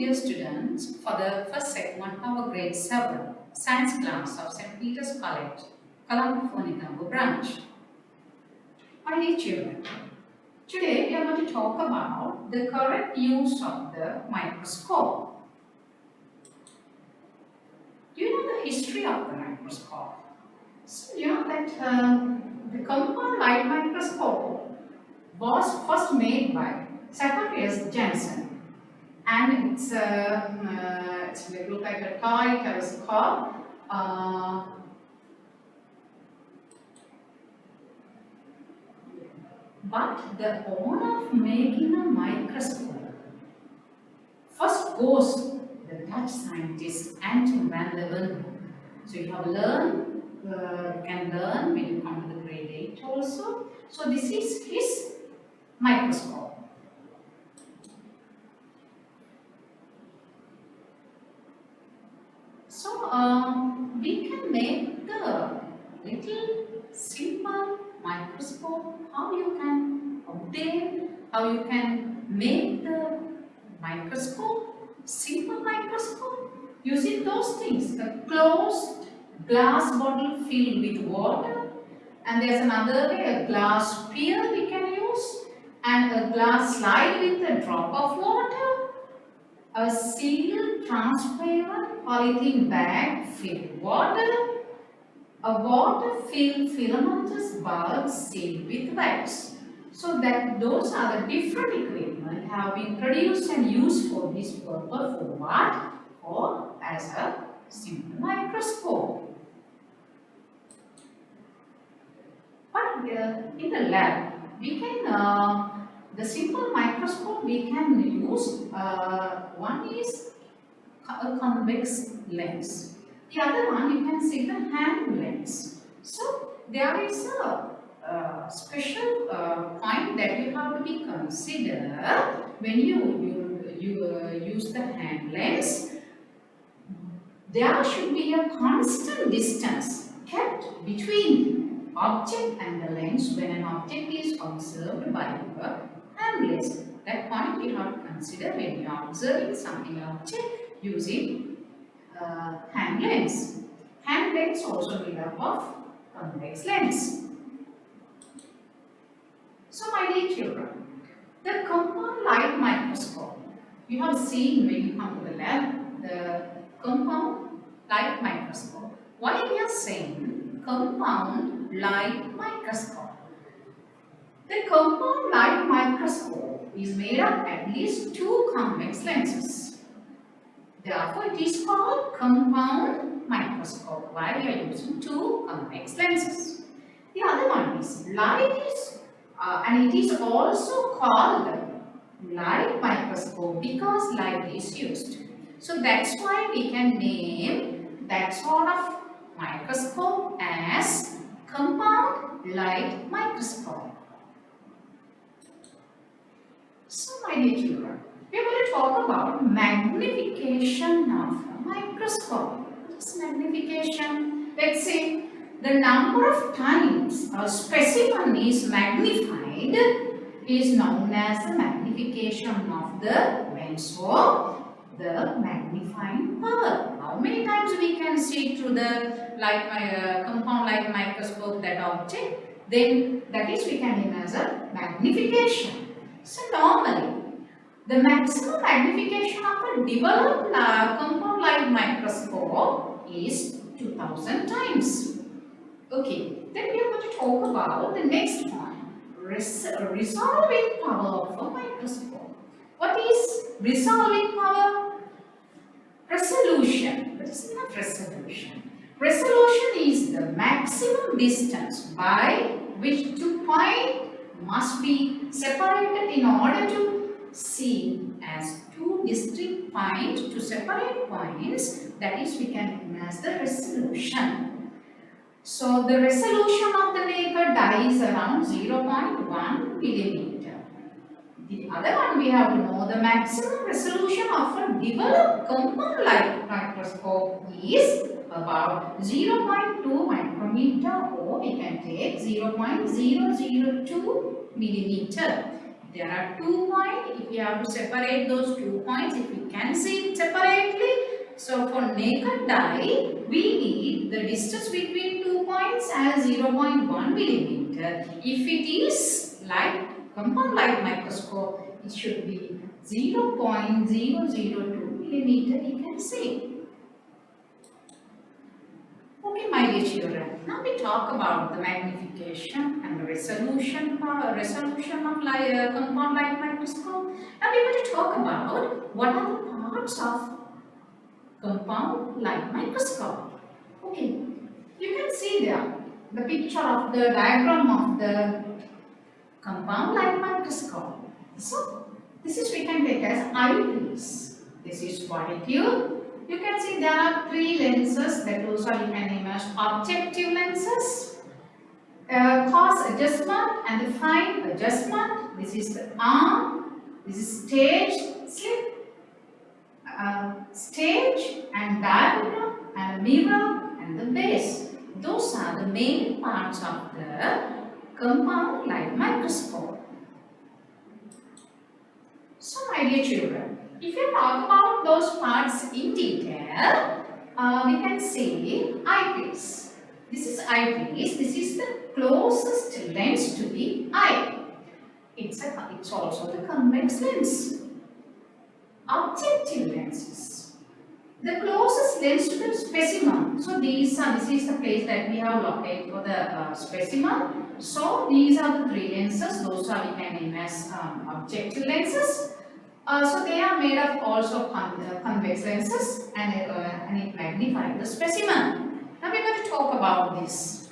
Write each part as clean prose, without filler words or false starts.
dear students, for the first segment of our grade 7 science class of St. Peter's College, Colombo Phonitambo branch. My dear children, today we are going to talk about the correct use of the microscope. Do you know the history of the microscope? So you know that the compound light microscope was first made by Zacharias Janssen. And it's look like a toy telescope. But the owner of making a microscope first goes the Dutch scientist Anton van Leeuwenhoek. So you have can learn when you come to the grade 8 also. So this is his microscope. So we can make the little simple microscope. How you can obtain, how you can make the microscope, simple microscope, using those things. A closed glass bottle filled with water, and there's another way, a glass sphere we can use, and a glass slide with a drop of water. A sealed transparent polythene bag filled with water, a water-filled filamentous bulb sealed with wax. So that those are the different equipment have been produced and used for this purpose. For what? For as a simple microscope. But in the lab, we can the simple microscope we can use, one is a convex lens. The other one you can see the hand lens. So there is a special point that you have to be considered when you use the hand lens. There should be a constant distance kept between object and the lens when an object is observed by your hand lens. That point we have to consider when you are observing something object using hand lens. Hand lens also made up of convex lens. So my dear children, the compound light microscope, you have seen when you come to the lab, the compound light microscope. Why we are saying compound light microscope? The compound light microscope is made of at least 2 convex lenses. Therefore, it is called compound microscope. Why we are using 2 convex lenses? The other one is light is, and it is also called light microscope because light is used. So that's why we can name that sort of microscope as compound light microscope. So my dear children, we are going to talk about magnification of a microscope. What is magnification? Let's say the number of times a specimen is magnified is known as the magnification of the lens or the magnifying power. How many times we can see through the compound light microscope that object? Then that is we can name as a magnification. So normally, the maximum magnification of a developed compound light microscope is 2000 times. Okay, then we are going to talk about the next point, resolving power of a microscope. What is resolving power? Resolution. What is not resolution? Resolution is the maximum distance by which 2 points must be separated in order to see as 2 distinct points to separate points. That is we can name as the resolution. So the resolution of the naked eye is around 0.1 millimeter. The other one we have to know the maximum resolution of a developed compound light microscope is about 0.2 micrometer, or we can take 0.002 millimeter. there are 2 points. If you have to separate those 2 points, if we can see it separately, so for naked eye, we need the distance between 2 points as 0.1 millimeter. If it is compound light microscope, it should be 0.002 millimeter. You can see. Okay, my dear children, now we talk about the magnification and the resolution of compound light microscope. Now we are going to talk about what are the parts of compound light microscope. Okay, you can see there the picture of the diagram of the compound light microscope. So this is we can take as eyepiece. This is body tube. You can see there are 3 lenses that also you can name as objective lenses, coarse adjustment and the fine adjustment. This is the arm, this is stage, slit, stage and diagram and mirror and the base. Those are the main parts of the compound light microscope. So my dear children, if you talk about those parts in detail, we can see eyepiece. This is eyepiece. This is the closest lens to the eye. It's also the convex lens. Objective lenses. The closest lens to the specimen. So this is the place that we have located for the specimen. So these are the 3 lenses. Those are we can name as objective lenses. So they are made of also convex lenses and it magnifies the specimen. Now we are going to talk about this.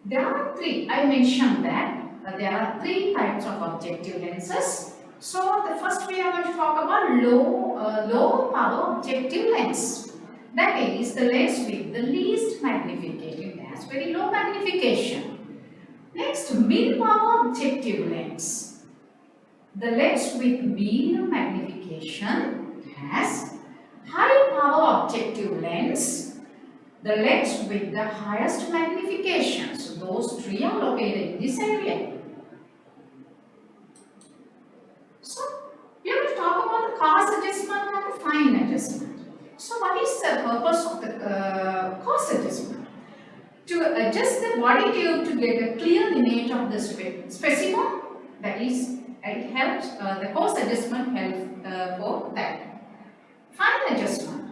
There are 3. I mentioned that there are 3 types of objective lenses. So the first we are going to talk about low power objective lens. That is the lens with the least magnification. It has very low magnification. Next, mid power objective lens. The lens with medium magnification has high power objective lens. The lens with the highest magnification. So those 3 are located in this area. So we are going to talk about the coarse adjustment and the fine adjustment. So what is the purpose of the coarse adjustment? To adjust the body tube to get a clear image of the specimen. That is, it helps, the coarse adjustment helps for that. Fine adjustment.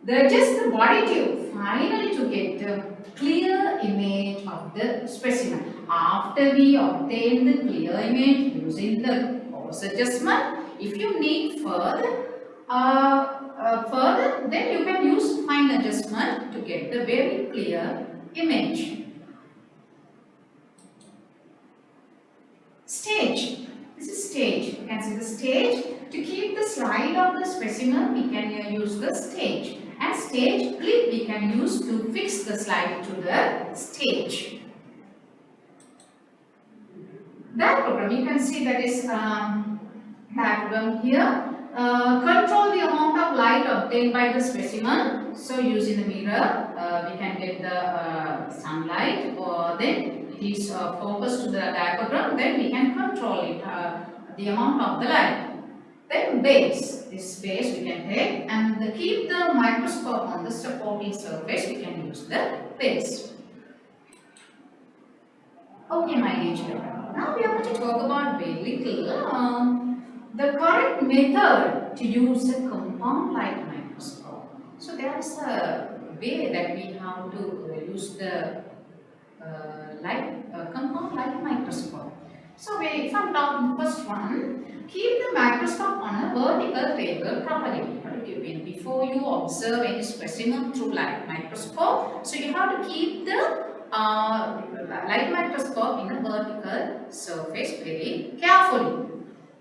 They adjust the body tube finally to get a clear image of the specimen. After we obtain the clear image using the coarse adjustment, if you need further, then you can use fine adjustment to get the very clear image. Stage. This is stage. You can see the stage. To keep the slide of the specimen, we can use the stage. And stage clip we can use to fix the slide to the stage. Diagram, you can see that is diagram here. Control the amount of light obtained by the specimen. So using the mirror, we can get the sunlight, or then it is focused to the diagram, then we can control it, the amount of the light. Then base, this base we can take, and keep the microscope on the supporting surface, we can use the base. Okay, my dear children, now we are going to talk about very little the correct method to use a compound light microscope. So there is a way that we have to use the compound light microscope. So if I'm talking the first one, keep the microscope on a vertical table properly. Before you observe any specimen through light microscope, so you have to keep the light microscope in a vertical surface very carefully.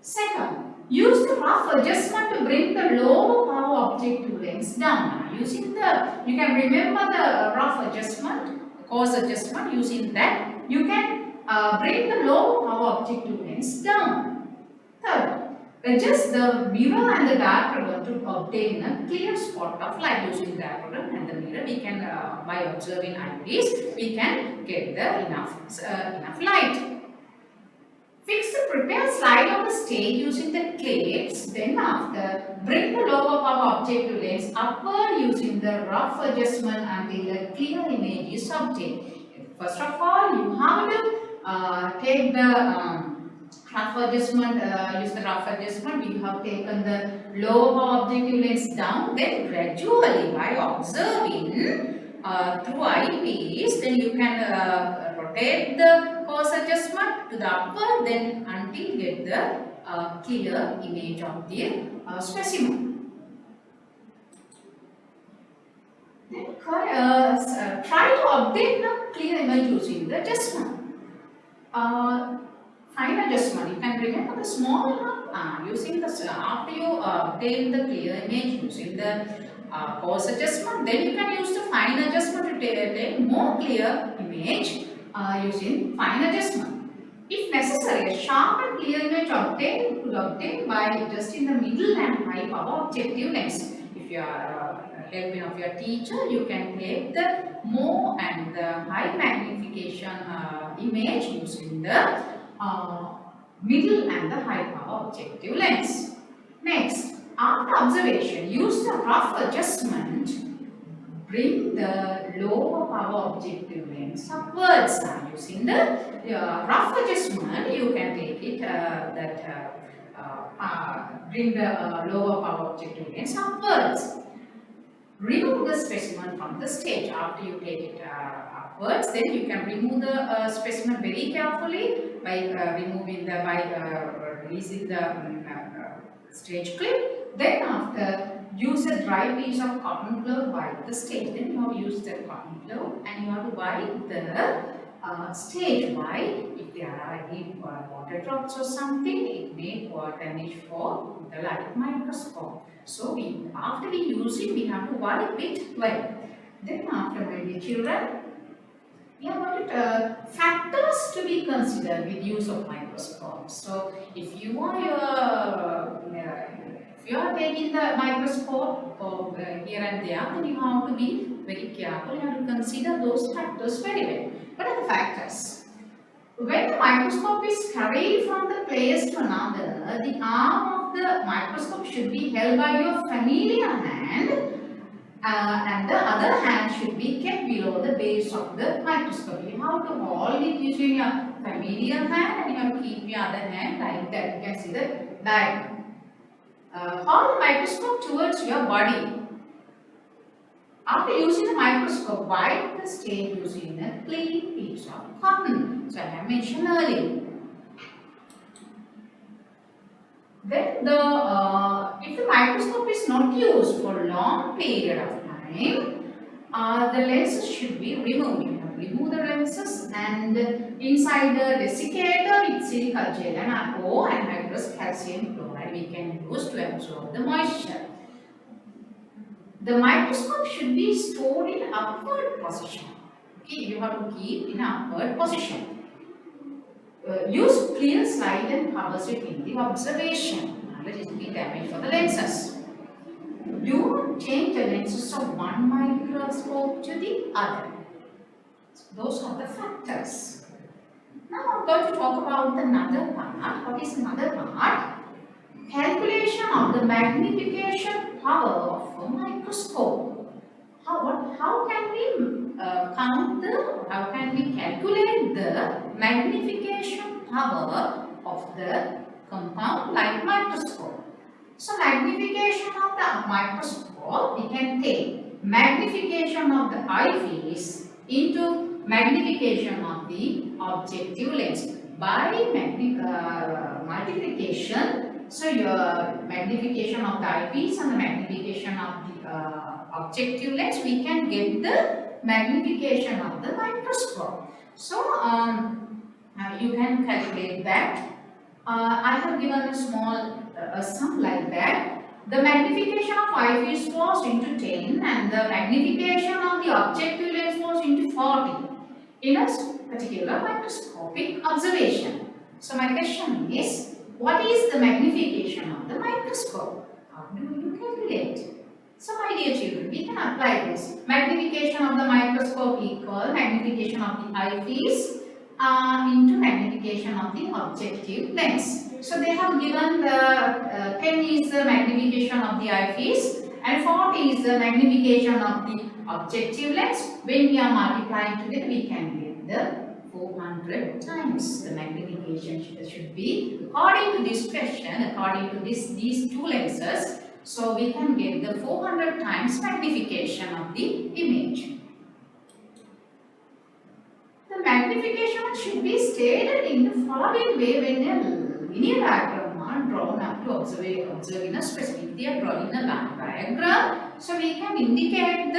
Second, use the rough adjustment to bring the lower power objective lens down. Using you can remember the rough adjustment, the coarse adjustment. Using that, you can bring the lower power objective lens down. Third, adjust the mirror and the diaphragm to obtain a clear spot of light. Using the diaphragm and the mirror, we can, by observing eyepiece, we can get the enough light. Fix the stage using the clips. Then after, bring the lower power objective lens upward using the rough adjustment until a clear image is obtained. First of all, you have to take the rough adjustment, use the rough adjustment. You have taken the lower power objective lens down, then gradually by observing through eyepiece, then you can rotate the coarse adjustment to the upward, then until you get the clear image of the specimen. Then try to obtain the clear image using the adjustment. Fine adjustment, you can remember the small using the after you obtain the clear image using the coarse adjustment, then you can use the fine adjustment to take more clear image using fine adjustment. If necessary, a sharp and clear image could obtain by adjusting the middle and high power objective lens. If you are helping of your teacher, you can take the more and the high magnification image using the middle and the high power objective lens. Next, after observation, use the rough adjustment. Bring the lower power objective lens upwards. Using the rough adjustment, you can take it bring the lower power objective lens upwards. Remove the specimen from the stage. After you take it upwards, then you can remove the specimen very carefully by releasing the stage clip. Then after, use a dry piece of cotton glove, wipe the stage. Then you have to use the cotton glove and you have to wipe the stage. Why? If there are any water drops or something, it may damage for the light microscope. So after we use it, we have to wipe it well. Then after, my dear children, we have got factors to be considered with use of microscope. So if you are taking the microscope here and there, then you have to be very careful. You have to consider those factors very well. What are the factors? When the microscope is carried from the place to another, the arm of the microscope should be held by your familiar hand and the other hand should be kept below the base of the microscope. You have to hold it using your familiar hand and you have to keep your other hand like that. You can see the diagram. Hold the microscope towards your body. After using the microscope, wipe the stage using a clean piece of cotton. So I have mentioned earlier. Then if the microscope is not used for a long period of time, the lenses should be removed. You have to remove the lenses and inside the desiccator with silica gel and alcohol and hydrous calcium chloride we can use to absorb the moisture. The microscope should be stored in upward position. Okay, you have to keep in upward position. Use clear slide and covers it in the observation. That is the damage for the lenses. Do not change the lenses of one microscope to the other. So those are the factors. Now I am going to talk about another part. What is another part? Calculation of the magnification power of a microscope. How can we how can we calculate the magnification power of the compound light microscope? So magnification of the microscope, we can take magnification of the eyepiece into magnification of the objective lens. By multiplication, so your magnification of the eyepiece and the magnification of the objective lens, we can get the magnification of the microscope. So you can calculate that. I have given a small sum like that. The magnification of eyepiece was into 10 and the magnification of the objective lens was into 40 in a particular microscopic observation. So my question is, what is the magnification of the microscope? How do you calculate? So my dear children, we can apply this. Magnification of the microscope equal magnification of the eyepiece into magnification magnification of the objective lens. So they have given the 10 is the magnification of the eyepiece and 40 is the magnification of the objective lens. When we are multiplying together, we can get the 400 times the magnification should be according to this question, according to these two lenses. So we can get the 400 times magnification of the image. The magnification should be stated in the following way when a linear diagram are drawn up to observe in a specific. They are drawing a line diagram, so we can indicate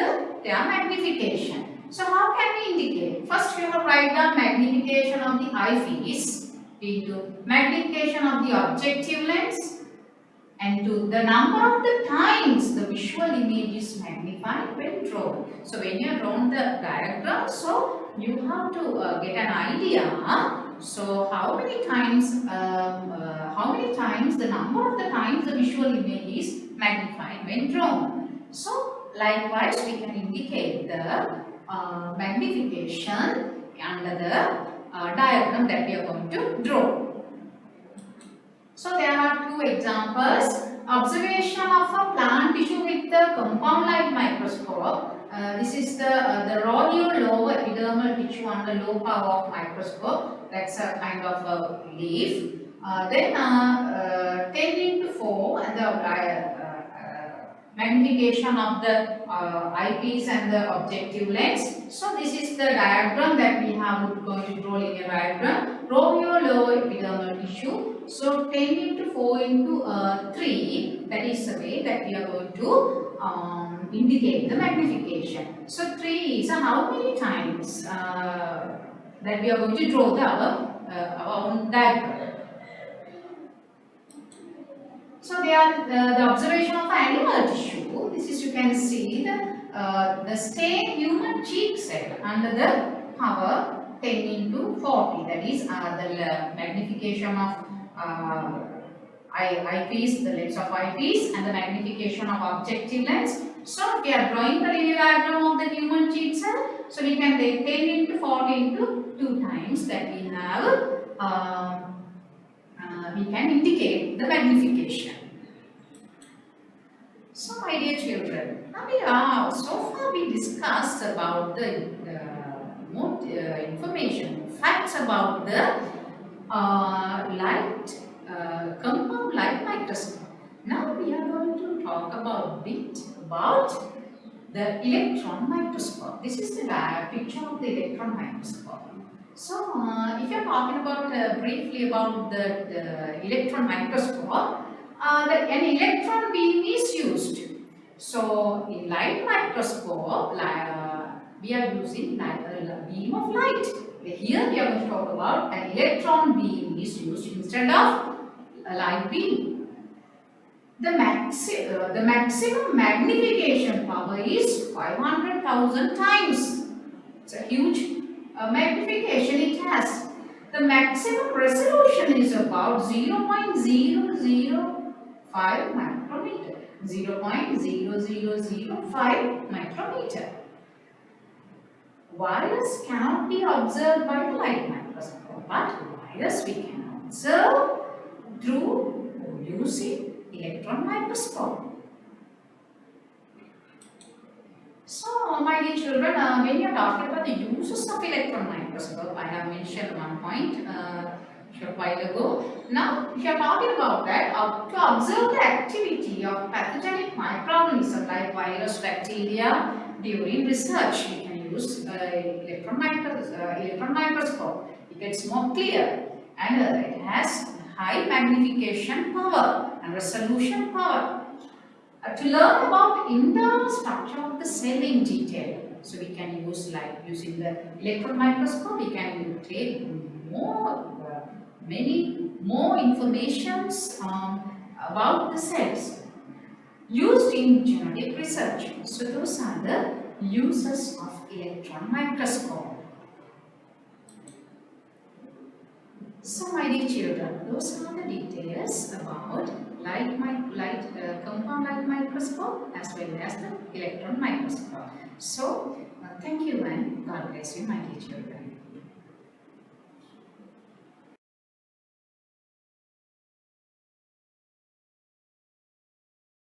their magnification. So how can we indicate? First we have write down magnification of the eyepiece into magnification of the objective lens and to the number of the times the visual image is magnified when drawn. So when you have drawn the diagram, so you have to get an idea. So how many times the number of the times the visual image is magnified when drawn. So likewise we can indicate the magnification under the diagram that we are going to draw. So there are two examples. Observation of a plant tissue with the compound light microscope. This is the raw lower epidermal tissue under low power of microscope. That's a kind of a leaf. Then 10 into 4 and the magnification of the eyepiece and the objective lens. So this is the diagram that we have going to draw linear diagram. Raw lower epidermal tissue. So 10 into 4 into 3, that is the way that we are going to indicate the magnification. So 3 is how many times that we are going to draw our own diagram. So they are the observation of animal tissue. This is, you can see the stained human cheek cell under the power 10 into 40. That is the magnification of eyepiece, the lens of eyepiece, and the magnification of objective lens. So we are drawing the linear diagram of the human cheek cell. So we can take 10 into 40 into 2 times that we have. We can indicate the magnification. So my dear children, now so far we discussed about the more information, facts about the compound light microscope. Now we are going to talk about the electron microscope. This is the picture of the electron microscope. So if you are talking about briefly about the electron microscope, an electron beam is used. So in light microscope, we are using a beam of light. Here we are going to talk about an electron beam is used instead of a light beam. The maximum magnification power is 500,000 times. It's a huge magnification it has. The maximum resolution is about 0.005 micrometer. 0.0005 micrometer. Virus cannot be observed by the light microscope, but virus we can observe through using electron microscope. So, my dear children, when you are talking about the uses of electron microscope, I have mentioned one point a short while ago. Now, if you are talking about that, to observe the activity of pathogenic microorganisms like virus, bacteria during research, we can use electron microscope. It gets more clear and it has high magnification power and resolution power. To learn about internal structure of the cell in detail, so we can use using the electron microscope, we can take many more informations about the cells used in genetic research. So those are the uses of electron microscope. So my dear children, those are the details about compound light microscope as well as the electron microscope. So thank you and God bless you, my dear children.